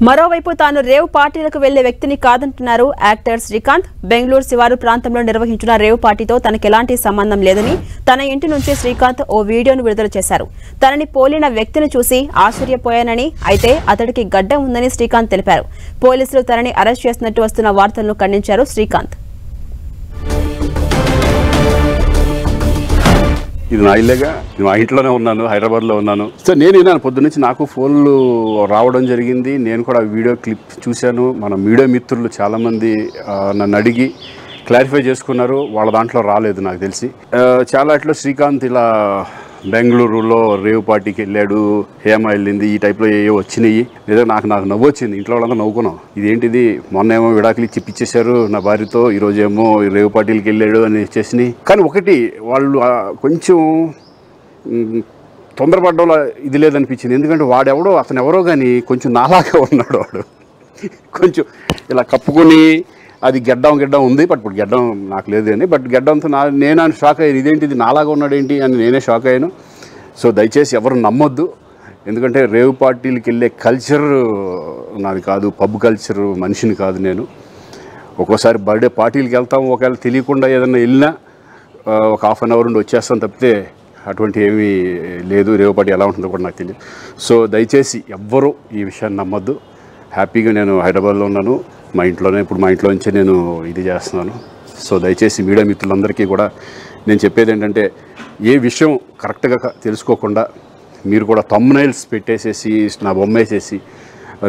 మరోవైపు తాను రేవ్ పార్టీలకు వెళ్లే వ్యక్తిని కాదంటున్నారు యాక్టర్ శ్రీకాంత్. బెంగళూరు శివారు ప్రాంతంలో నిర్వహించిన రేవ్ పార్టీతో తనకెలాంటి సంబంధం లేదని తన ఇంటి నుంచి శ్రీకాంత్ ఓ వీడియోను విడుదల చేశారు. తనని పోలిన వ్యక్తిని చూసి ఆశ్చర్యపోయానని, అయితే అతడికి గడ్డం ఉందని శ్రీకాంత్ తెలిపారు. పోలీసులు తనని అరెస్ట్ చేసినట్టు వస్తున్న వార్తలను ఖండించారు శ్రీకాంత్. ఇది నా ఇల్లేగా, మా ఇంట్లోనే ఉన్నాను, హైదరాబాద్లో ఉన్నాను. సో నేను విన్నాను పొద్దున్నుంచి, నాకు ఫోన్లు రావడం జరిగింది. నేను కూడా వీడియో క్లిప్ చూశాను. మన మీడియా మిత్రులు చాలామంది నన్ను అడిగి క్లారిఫై చేసుకున్నారు. వాళ్ళ దాంట్లో రాలేదు నాకు తెలిసి. చాలా ఇట్లా శ్రీకాంత్ ఇలా బెంగళూరులో రేవ్ పార్టీకి వెళ్ళాడు, హేమ వెళ్ళింది, ఈ టైప్లో ఏవో వచ్చినాయి. ఏదో నాకు నవ్వు వచ్చింది. ఇంట్లో వాళ్ళంతా నవ్వుకున్నాం. ఇదేంటిది, మొన్న ఏమో విడాకులు ఇచ్చి పిచ్చేశారు నా భార్యతో, ఈరోజు ఏమో రేవ్ పార్టీలకి వెళ్ళాడు అని వచ్చేసినాయి. కానీ ఒకటి, వాళ్ళు కొంచెం తొందరపడ్డంలో ఇది లేదనిపించింది. ఎందుకంటే వాడెవడో, అతను ఎవరో కానీ కొంచెం నాలాగా ఉన్నాడు. వాడు కొంచెం ఇలా కప్పుకొని, అది గెడ్డం ఉంది, బట్ ఇప్పుడు గెడ్డం నాకు లేదు అని, బట్ గెడ్డంతో నేను షాక్ అయ్యాను. ఇదేంటిది నాలాగా ఉన్నాడు ఏంటి అని నేనే షాక్ అయ్యాను. సో దయచేసి ఎవరు నమ్మొద్దు. ఎందుకంటే రేవ్ పార్టీలకి వెళ్ళే కల్చర్ నాది కాదు, పబ్ కల్చర్ మనిషిని కాదు నేను. ఒక్కోసారి బర్త్డే పార్టీలకి వెళ్తాము, ఒకవేళ తెలియకుండా ఏదైనా వెళ్ళినా ఒక హాఫ్ అన్ అవర్ నుండి వచ్చేస్తాను తప్పితే అటువంటి ఏమీ లేదు. రేవ్ పార్టీ ఎలా ఉంటుందో కూడా నాకు తెలియదు. సో దయచేసి ఎవ్వరూ ఈ విషయాన్ని నమ్మొద్దు. హ్యాపీగా నేను హైదరాబాద్లో ఉన్నాను, మా ఇంట్లోనే. ఇప్పుడు మా ఇంట్లో నుంచే నేను ఇది చేస్తున్నాను. సో దయచేసి మీడియా మిత్రులందరికీ కూడా నేను చెప్పేది ఏంటంటే, ఏ విషయం కరెక్ట్గా తెలుసుకోకుండా మీరు కూడా థంబ్నైల్స్ పెట్టేసేసి నా బొమ్మ వేసేసి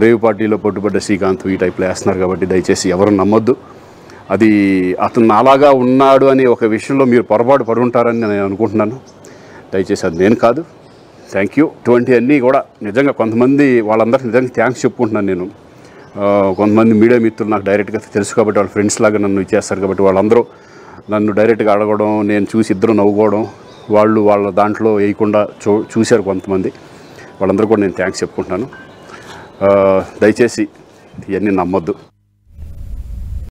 రేవ్ పార్టీలో పట్టుబడ్డ శ్రీకాంత్ ఈ టైప్లో వేస్తున్నారు. కాబట్టి దయచేసి ఎవరు నమ్మొద్దు. అది అతను నాలాగా ఉన్నాడు అనే ఒక విషయంలో మీరు పొరపాటు పడి ఉంటారని నేను అనుకుంటున్నాను. దయచేసి అది నేను కాదు. Thank you. ఇటువంటి అన్నీ కూడా నిజంగా కొంతమంది, వాళ్ళందరికీ నిజంగా థ్యాంక్స్ చెప్పుకుంటున్నాను నేను. కొంతమంది మీడియా మిత్రులు నాకు డైరెక్ట్గా తెలుసు కాబట్టి, వాళ్ళ ఫ్రెండ్స్ లాగా నన్ను ఇచ్చేస్తారు కాబట్టి, వాళ్ళందరూ నన్ను డైరెక్ట్గా అడగడం, నేను చూసి ఇద్దరు నవ్వుకోవడం, వాళ్ళు వాళ్ళ దాంట్లో వేయకుండా చూశారు కొంతమంది. వాళ్ళందరూ కూడా నేను థ్యాంక్స్ చెప్పుకుంటున్నాను. దయచేసి ఇవన్నీ నమ్మొద్దు.